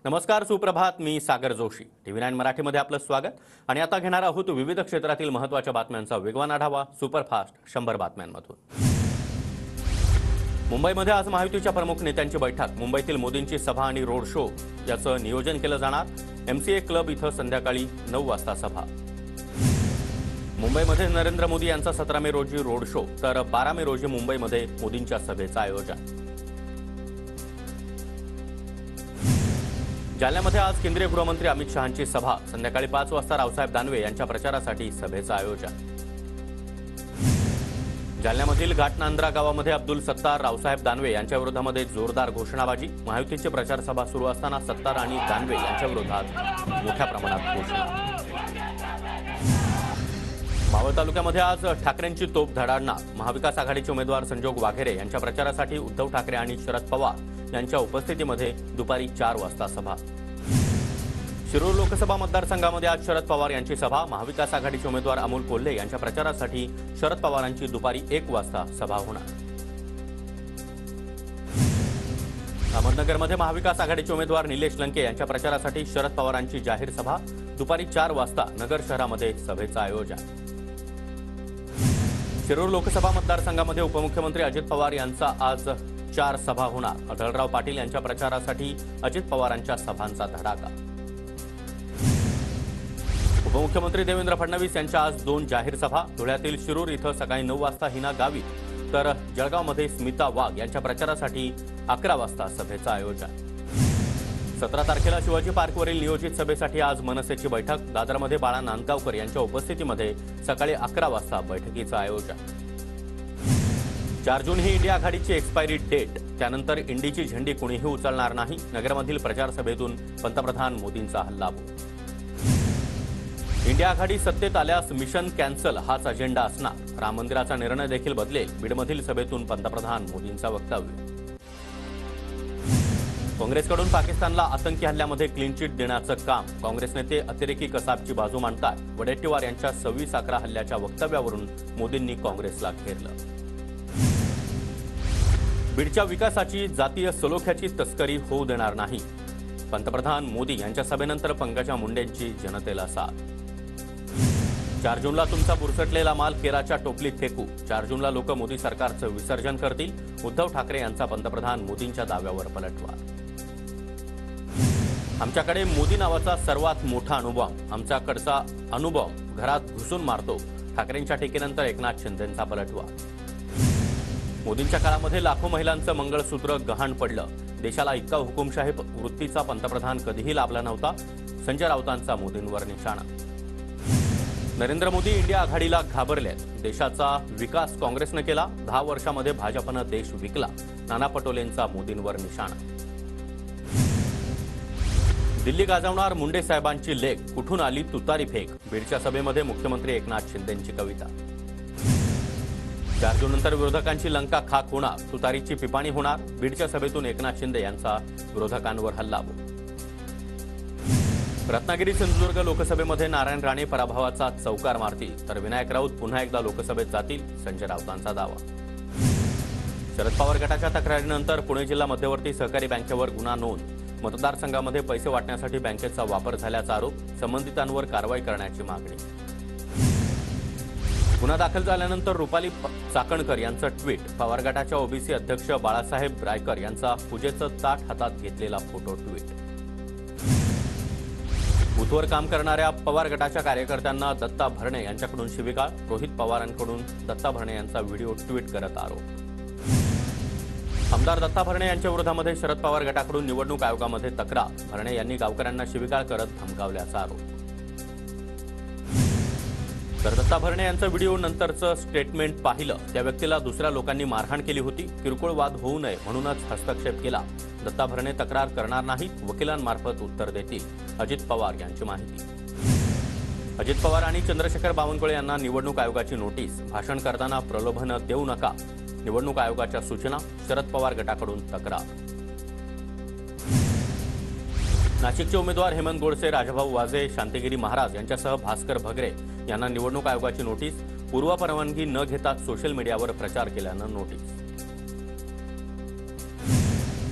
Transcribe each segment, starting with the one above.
नमस्कार, सुप्रभात. मी सागर जोशी. TV9 मराठीमध्ये आपलं स्वागत. आणि आता घेणार आहोत विविध क्षेत्रातील महत्त्वाच्या बातम्यांचा वेगवान आढावा सुपरफास्ट 100 बातम्यांमधून. मुंबईमध्ये आज महायुतीच्या प्रमुख नेत्यांची बैठक. मुंबईतील मोदींची सभा आणि रोड शो याचं नियोजन केलं जाणार. MCA क्लब इथं संध्याकाळी 9 वाजता सभा. मुंबईमध्ये नरेंद्र मोदी यांचा 17 मे रोजी रोड शो तर 12 मे रोजी मुंबईमध्ये मोदींच्या सभेचं आयोजन. जालन्यामध्ये आज केंद्रीय गृहमंत्री अमित शहांची सभा. संध्याकाळी 5 वाजता रावसाहेब दानवे यांच्या प्रचारासाठी सभेचं आयोजन. जालन्यामधील घाटनांद्रा गावामध्ये अब्दुल सत्तार, रावसाहेब दानवे यांच्या विरोधामध्ये जोरदार घोषणाबाजी. महायुतीची प्रचार सभा सुरू असताना सत्तार आणि दानवे यांच्या विरोधात मोठ्या प्रमाणात घोषणा. मावळ तालुक्यामध्ये आज ठाकरेंची तोफ धडाडणार. महाविकास आघाडीचे उमेदवार संजोग वाघेरे यांच्या प्रचारासाठी उद्धव ठाकरे आणि शरद पवार यांच्या उपस्थितीमध्ये दुपारी 4 वाजता सभा. शिरूर लोकसभा मतदारसंघामध्ये आज शरद पवार यांची सभा. महाविकास आघाडीचे उमेदवार अमोल कोल्हे यांच्या प्रचारासाठी शरद पवारांची दुपारी 1 वाजता सभा होणार. अहमदनगरमध्ये महाविकास आघाडीचे उमेदवार निलेश लंके यांच्या प्रचारासाठी शरद पवारांची जाहीर सभा. दुपारी 4 वाजता नगर शहरामध्ये सभेचं आयोजन. शिरूर लोकसभा मतदारसंघामध्ये उपमुख्यमंत्री अजित पवार यांचा आज 4 सभा होणार. आढळराव पाटील यांच्या प्रचारासाठी अजित पवारांच्या सभांचा धडाका. उपमुख्यमंत्री देवेंद्र फडणवीस यांच्या आज 2 जाहीर सभा. धुळ्यातील शिरूर इथं सकाळी 9 वाजता हिना गावित तर जळगावमध्ये स्मिता वाघ यांच्या प्रचारासाठी 11 वाजता सभेचं आयोजन. 17 तारखेला शिवाजी पार्कवरील नियोजित सभेसाठी आज मनसेची बैठक. दादरमध्ये बाळा नांदगावकर यांच्या उपस्थितीमध्ये सकाळी 11 वाजता बैठकीचं आयोजन. 4 जून ही इंडिया आघाडीची एक्सपायरी डेट. त्यानंतर इंडीची झेंडी कुणीही उचलणार नाही. नगरमधील प्रचारसभेतून पंतप्रधान मोदींचा हल्लाबोल. इंडिया आघाडी सत्तेत आल्यास मिशन कॅन्सल हाच अजेंडा असणार. राम मंदिराचा निर्णय देखील बदलेल. बीडमधील सभेतून पंतप्रधान मोदींचा वक्तव्य. काँग्रेसकडून पाकिस्तानला आतंकी हल्ल्यामध्ये क्लीन चिट देण्याचं काम. काँग्रेस नेते अतिरेकी कसाबची बाजू मांडतात. वडेट्टीवार यांच्या 26/11 हल्ल्याच्या वक्तव्यावरून मोदींनी काँग्रेसला घेरलं. बीडच्या विकासाची जातीय सलोख्याची तस्करी होऊ देणार नाही. पंतप्रधान मोदी यांच्या सभेनंतर पंकजा मुंडेंची जनतेला साथ. 4 जूनला तुमचा बुरसटलेला माल केराच्या टोपलीत फेकू. 4 जूनला लोक मोदी सरकारचं विसर्जन करतील. उद्धव ठाकरे यांचा पंतप्रधान मोदींच्या दाव्यावर पलटवार. आमच्याकडे मोदी नावाचा सर्वात मोठा अणुबॉम्ब. आमच्याकडचा अणुबॉम्ब घरात घुसून मारतो. ठाकरेंच्या टीकेनंतर एकनाथ शिंदेंचा पलटवार. मोदींच्या काळामध्ये लाखो महिलांचं मंगळसूत्र गहाण पडलं. देशाला इतका हुकुमशाही वृत्तीचा पंतप्रधान कधीही लाभला नव्हता. संजय राऊतांचा मोदींवर निशाणा. नरेंद्र मोदी इंडिया आघाडीला घाबरलेत. देशाचा विकास काँग्रेसनं केला. 10 वर्षामध्ये भाजपनं देश विकला. नाना पटोलेंचा मोदींवर निशाणा. दिल्ली गाजवणार मुंडे साहेबांची लेख. कुठून आली तुतारी फेक. बीडच्या सभेमध्ये मुख्यमंत्री एकनाथ शिंदेंची कविता. 4 जूननंतर विरोधकांची लंका खाक होणार. तुतारीची पिपाणी होणार. बीडच्या सभेतून एकनाथ शिंदे यांचा विरोधकांवर हल्लाबोल. रत्नागिरी सिंधुदुर्ग लोकसभेमध्ये नारायण राणे पराभवाचा चौकार मारतील तर विनायक राऊत पुन्हा एकदा लोकसभेत जातील. संजय राऊतांचा दावा. शरद पवार गटाच्या तक्रारीनंतर पुणे जिल्हा मध्यवर्ती सहकारी बँकेवर गुन्हा नोंद. मतदारसंघामध्ये पैसे वाटण्यासाठी बँकेचा वापर झाल्याचा आरोप. संबंधितांवर कारवाई करण्याची मागणी. गुन्हा दाखल झाल्यानंतर रुपाली चाकणकर यांचं ट्विट. पवार गटाच्या ओबीसी अध्यक्ष बाळासाहेब रायकर यांचा पूजेचं ताट हातात घेतलेला फोटो ट्विट. बूथवर काम करणाऱ्या पवार गटाच्या कार्यकर्त्यांना दत्ता भरणे यांच्याकडून शिवीगाळ. रोहित पवारांकडून दत्ता भरणे यांचा व्हिडिओ ट्विट करत आरोप. आमदार दत्ता भरणे यांच्या विरोधामध्ये शरद पवार गटाकडून निवडणूक आयोगामध्ये तक्रार. भरणे यांनी गावकऱ्यांना शिवीगाळ करत धमकावल्याचा आरोप. तर दत्ता भरणे यांचं व्हिडिओ नंतरचं स्टेटमेंट पाहिलं. त्या व्यक्तीला दुसऱ्या लोकांनी मारहाण केली होती. किरकोळ वाद होऊ नये म्हणूनच हस्तक्षेप केला. दत्ता भरणे तक्रार करणार नाहीत. वकिलांमार्फत उत्तर देतील. अजित पवार यांची माहिती. अजित पवार आणि चंद्रशेखर बावनकुळे यांना निवडणूक आयोगाची नोटीस. भाषण करताना प्रलोभन देऊ नका. निवडणूक आयोगाच्या सूचना. शरद पवार गटाकडून तक्रार. नाशिकचे उमेदवार हेमंत गोडसे, राजाभाऊ वाजे, शांतिगिरी महाराज यांच्यासह भास्कर भगरे यांना निवडणूक आयोगाची नोटीस. पूर्वपरवानगी न घेता सोशल मीडियावर प्रचार केल्यानं नोटीस.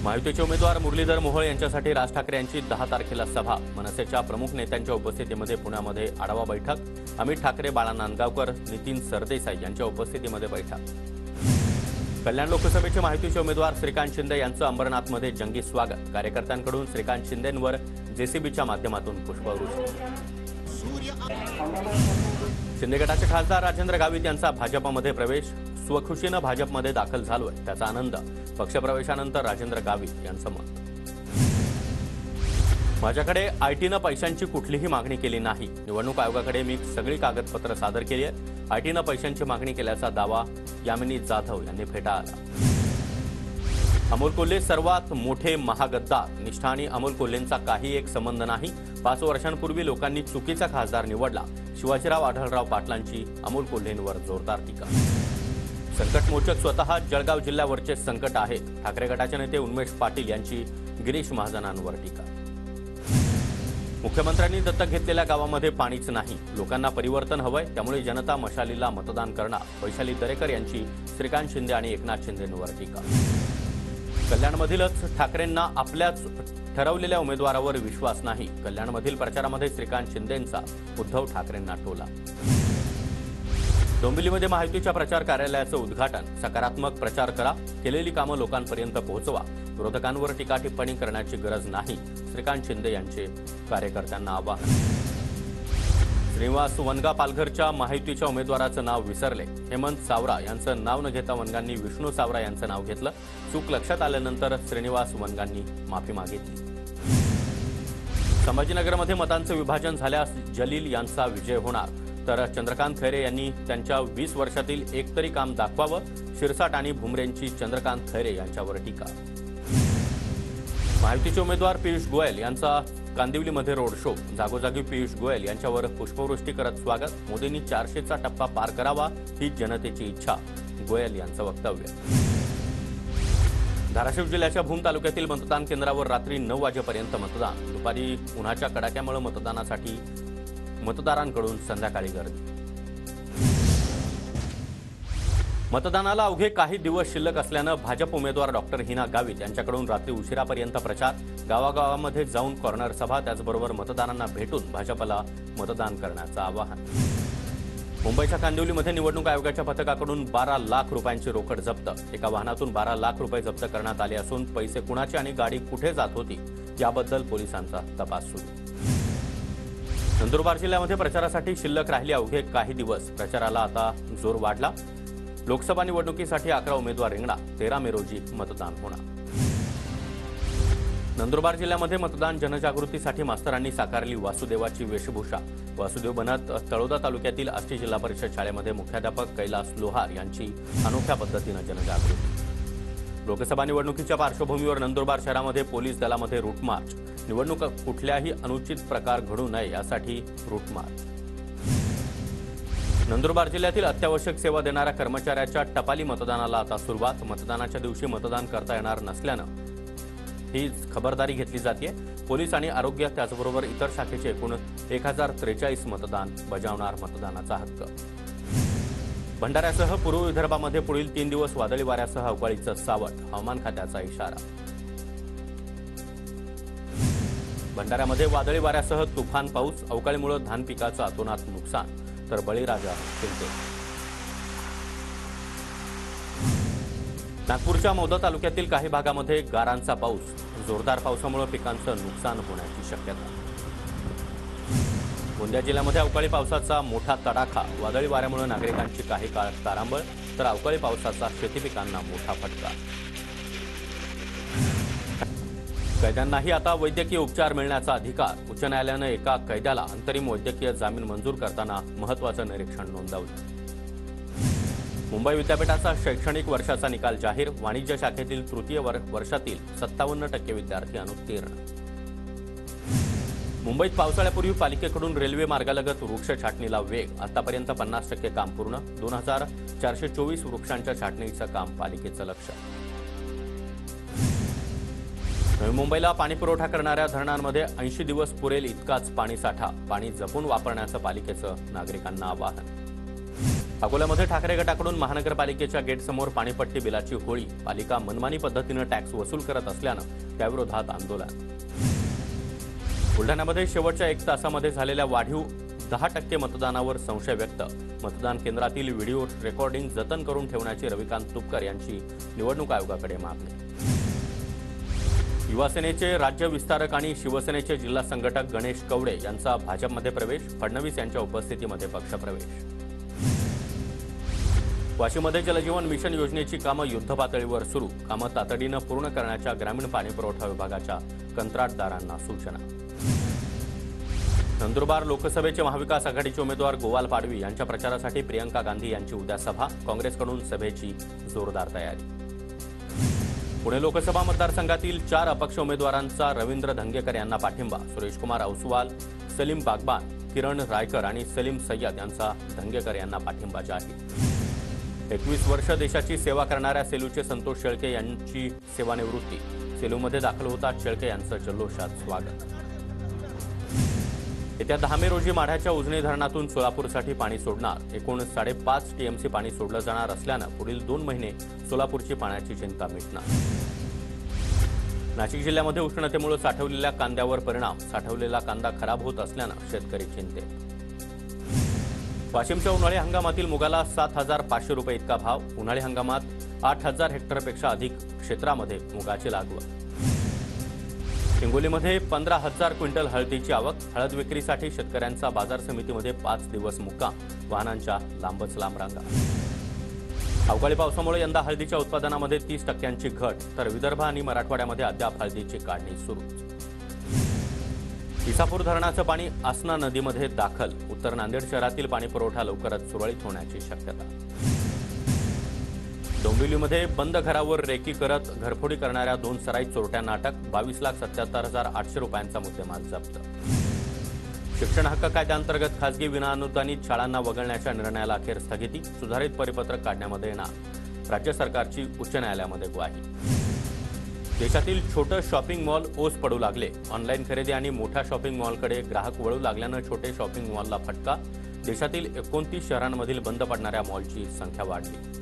महायुतीचे उमेदवार मुरलीधर मोहोळ यांच्यासाठी राज ठाकरे यांची 10 तारखेला सभा. मनसेच्या प्रमुख नेत्यांच्या उपस्थितीमध्ये पुण्यामध्ये आढावा बैठक. अमित ठाकरे, बाळा नांदगावकर, नितीन सरदेसाई यांच्या उपस्थितीमध्ये बैठक. कल्याण लोकसभेचे महायुतीचे उमेदवार श्रीकांत शिंदे यांचं अंबरनाथमध्ये जंगी स्वागत. कार्यकर्त्यांकडून श्रीकांत शिंदेंवर जेसीबीच्या माध्यमातून पुष्पवृष्टी. शिंदे गटाचे खासदार राजेंद्र गावित यांचा भाजपमध्ये प्रवेश. स्वखुशीनं भाजपमध्ये दाखल झालोय, त्याचा आनंद. पक्षप्रवेशानंतर राजेंद्र गावित यांचं मत. माझ्याकडे आयटीनं पैशांची कुठलीही मागणी केली नाही. निवडणूक आयोगाकडे मी सगळी कागदपत्र सादर केली आहेत. आयटीनं पैशांची मागणी केल्याचा दावा यामिनी जाधव यांनी फेटाळला. अमोल कोल्हे सर्वात मोठे महागद्दार. निष्ठा आणि अमोल कोल्हेंचा काही एक संबंध नाही. 5 वर्षांपूर्वी लोकांनी चुकीचा खासदार निवडला. शिवाजीराव आढळराव पाटलांची अमोल कोल्हेंवर जोरदार टीका. संकटमोचक स्वतः जळगाव जिल्ह्यावरचे संकट आहे. ठाकरे गटाचे नेते उन्मेष पाटील यांची गिरीश महाजनांवर टीका. मुख्यमंत्र्यांनी दत्तक घेतलेल्या गावामध्ये पाणीच नाही. लोकांना परिवर्तन हवंय, त्यामुळे जनता मशालीला मतदान करणार. वैशाली दरेकर यांची श्रीकांत शिंदे आणि एकनाथ शिंदेंवर टीका. कल्याणमधीलच ठाकरेंना आपल्याच ठरवलेल्या उमेदवारावर विश्वास नाही. कल्याणमधील प्रचारामध्ये श्रीकांत शिंदेंचा उद्धव ठाकरेंना टोला. डोंबिवलीमध्ये महायुतीच्या प्रचार कार्यालयाचं उद्घाटन. सकारात्मक प्रचार करा, केलेली कामं लोकांपर्यंत पोहोचवा. विरोधकांवर टीका टिप्पणी करण्याची गरज नाही. श्रीकांत शिंदे यांचे कार्यकर्त्यांना आवाहन. श्रीनिवास वनगा पालघरच्या महायुतीच्या उमेदवाराचं नाव विसरले. हेमंत सावरा यांचं नाव न घेता वनगांनी विष्णू सावरा यांचं नाव घेतलं. चूक लक्षात आल्यानंतर श्रीनिवास वनगांनी माफी मागितली. संभाजीनगरमध्ये मतांचं विभाजन झाल्यास जलील यांचा विजय होणार. तर चंद्रकांत खैरे यांनी त्यांच्या 20 वर्षातील एकतरी काम दाखवावं. शिरसाट आणि भुमरेंची चंद्रकांत खैरे यांच्यावर टीका. महायुतीचे उमेदवार पियुष गोयल यांचा कांदिवलीमध्ये रोड शो. जागोजागी पियुष गोयल यांच्यावर पुष्पवृष्टी करत स्वागत. मोदींनी 400चा टप्पा पार करावा, ही जनतेची इच्छा. गोयल यांचं वक्तव्य. धाराशिव जिल्ह्याच्या भूम तालुक्यातील मतदान केंद्रावर रात्री 9 वाजेपर्यंत मतदान. दुपारी उन्हाच्या कडाक्यामुळे मतदानासाठी मतदारांकडून संध्याकाळी गर्दी. मतदानाला अवघे काही दिवस शिल्लक असल्यानं भाजप उमेदवार डॉक्टर हिना गावित यांच्याकडून रात्री उशिरापर्यंत प्रचार. गावागावामध्ये जाऊन कॉर्नर सभा. त्याचबरोबर मतदारांना भेटून भाजपला मतदान करण्याचं आवाहन. मुंबईच्या कांदिवलीमध्ये निवडणूक आयोगाच्या पथकाकडून 12 लाख रुपयांची रोकड जप्त. एका वाहनातून 12 लाख रुपये जप्त करण्यात आले असून पैसे कुणाचे आणि गाडी कुठे जात होती याबद्दल पोलिसांचा तपास सुरू. नंदुरबार जिल्ह्यामध्ये प्रचारासाठी शिल्लक राहिले अवघे काही दिवस. प्रचाराला आता जोर वाढला. लोकसभा निवडणुकीसाठी 11 उमेदवार रिंगणात. 13 मे रोजी मतदान होणार. नंदुरबार जिल्ह्यामध्ये मतदान जनजागृतीसाठी मास्तरांनी साकारली वासुदेवाची वेशभूषा. वासुदेव बनत तळोदा तालुक्यातील आष्टी जिल्हा परिषद शाळेमध्ये मुख्याध्यापक कैलास लोहार यांची अनोख्या पद्धतीनं जनजागृती. लोकसभा निवडणुकीच्या पार्श्वभूमीवर नंदुरबार शहरामध्ये पोलीस दलामध्ये रूट मार्च. निवडणूक कुठल्याही अनुचित प्रकार घडू नये यासाठी रूट मार्च. नंदुरबार जिल्ह्यातील अत्यावश्यक सेवा देणाऱ्या कर्मचाऱ्याच्या टपाली मतदानाला आता सुरुवात. मतदानाच्या दिवशी मतदान करता येणार नसल्यानं ही खबरदारी घेतली जाते. पोलीस आणि आरोग्य त्याचबरोबर इतर शाखेचे एकूण 1043 मतदान बजावणार मतदानाचा हक्क. भंडाऱ्यासह पूर्व विदर्भामध्ये पुढील 3 दिवस वादळी वाऱ्यासह अवकाळीचं सावट. हवामान खात्याचा इशारा. भंडाऱ्यामध्ये वादळी वाऱ्यासह तुफान पाऊस. अवकाळीमुळे धान पिकाचं अतोनात नुकसान. तर बळीराजा चिंतेत. नागपूरच्या मौदा तालुक्यातील काही भागामध्ये गारांचा पाऊस. जोरदार पावसामुळे पिकांचं नुकसान होण्याची शक्यता. गोंदिया जिल्ह्यामध्ये अवकाळी पावसाचा मोठा तडाखा. वादळी वाऱ्यामुळे नागरिकांची काही काळ तारांबळ. तर अवकाळी पावसाचा शेती पिकांना मोठा फटका. कैद्यांनाही आता वैद्यकीय उपचार मिळण्याचा अधिकार. उच्च न्यायालयानं एका कैद्याला अंतरिम वैद्यकीय जामीन मंजूर करताना महत्त्वाचं निरीक्षण नोंदवलं. मुंबई विद्यापीठाचा शैक्षणिक वर्षाचा निकाल जाहीर. वाणिज्य शाखेतील तृतीय वर्षातील 57% विद्यार्थी अनुत्तीर्ण. मुंबईत पावसाळ्यापूर्वी पालिकेकडून रेल्वे मार्गालगत वृक्ष छाटणीला वेग. आतापर्यंत 50% काम पूर्ण. 2424 वृक्षांच्या छाटणीचं काम पालिकेचं लक्ष. नवी मुंबईला पाणी पुरवठा करणाऱ्या धरणांमध्ये 80 दिवस पुरेल इतकाच पाणीसाठा. पाणी जपून वापरण्याचं पालिकेचं नागरिकांना आवाहन. अकोल्यामध्ये ठाकरे गटाकडून महानगरपालिकेच्या गेटसमोर पाणीपट्टी बिलाची होळी. पालिका मनमानी पद्धतीने टॅक्स वसूल करत असल्यानं त्याविरोधात आंदोलन. बुलढाण्यामध्ये शेवटच्या 1 तासामध्ये झालेल्या वाढीव 10% मतदानावर संशय व्यक्त. मतदान केंद्रातील व्हिडिओ रेकॉर्डिंग जतन करून ठेवण्याची रविकांत तुपकर यांची निवडणूक आयोगाकडे मागणी. युवासेनेचे राज्य विस्तारक आणि शिवसेनेचे जिल्हा संघटक गणेश कवडे यांचा भाजपमध्ये प्रवेश. फडणवीस यांच्या उपस्थितीमध्ये पक्षप्रवेश. वाशीमध्ये जलजीवन मिशन योजनेची कामं युद्धपातळीवर सुरू. कामं तातडीनं पूर्ण करण्याच्या ग्रामीण पाणीपुरवठा विभागाच्या कंत्राटदारांना सूचना. नंदुरबार लोकसभेचे महाविकास आघाडीचे उमेदवार गोवाल पाडवी यांच्या प्रचारासाठी प्रियंका गांधी यांची उद्या सभा. काँग्रेसकडून सभेची जोरदार तयारी. पुणे लोकसभा मतदारसंघातील 4 अपक्ष उमेदवारांचा रवींद्र धंगेकर यांना पाठिंबा. सुरेशकुमार औसवाल, सलीम बागबान, किरण रायकर आणि सलीम सय्यद यांचा धंगेकर यांना पाठिंबा जाहीर. 21 वर्ष देशाची सेवा करणाऱ्या सेलूचे संतोष शेळके यांची सेवानिवृत्ती. सेलूमध्ये दाखल होताच शेळके यांचं जल्लोषात स्वागत. येत्या 10 मे रोजी माढ्याच्या उजनी धरणातून सोलापूरसाठी पाणी सोडणार. एकूण 5.5 टीएमसी पाणी सोडलं जाणार असल्यानं पुढील 2 महिने सोलापूरची पाण्याची चिंता मिटणार. नाशिक जिल्ह्यामध्ये उष्णतेमुळे साठवलेल्या कांद्यावर परिणाम. साठवलेला कांदा खराब होत असल्यानं शेतकरी चिंतेत. वाशिमच्या उन्हाळी हंगामातील मुगाला 7,500 रुपये इतका भाव. उन्हाळी हंगामात 8,000 हेक्टरपेक्षा अधिक क्षेत्रामध्ये मुगाची लागवड. हिंगोलीमध्ये 15,000 क्विंटल हळदीची आवक. हळद विक्रीसाठी शेतकऱ्यांचा बाजार समितीमध्ये 5 दिवस मुक्काम. वाहनांच्या लांबच लांब रांगा. अवकाळी पावसामुळे यंदा हळदीच्या उत्पादनामध्ये 30% घट. तर विदर्भ आणि मराठवाड्यामध्ये अद्याप हळदीची काढणी सुरू. इसापूर धरणाचं पाणी आसना नदीमध्ये दाखल. उत्तर नांदेड शहरातील पाणीपुरवठा लवकरच सुरळीत होण्याची शक्यता. डोंबिवलीमध्ये बंद घरावर रेकी करत घरफोडी करणाऱ्या 2 सराईत चोरट्यांना अटक. 22,77,800 रुपयांचा मुद्देमाल जप्त. शिक्षण हक्क कायद्याअंतर्गत खासगी विनाअनुदानित शाळांना वगळण्याच्या निर्णयाला अखेर स्थगिती. सुधारित परिपत्रक काढण्यामध्ये येणार. राज्य सरकारची उच्च न्यायालयामध्ये ग्वाही. देशातील छोटे शॉपिंग मॉल ओस पडू लागले. ऑनलाईन खरेदी आणि मोठ्या शॉपिंग मॉलकडे ग्राहक वळू लागल्यानं छोटे शॉपिंग मॉलला फटका. देशातील 29 शहरांमधील बंद पडणाऱ्या मॉलची संख्या वाढली.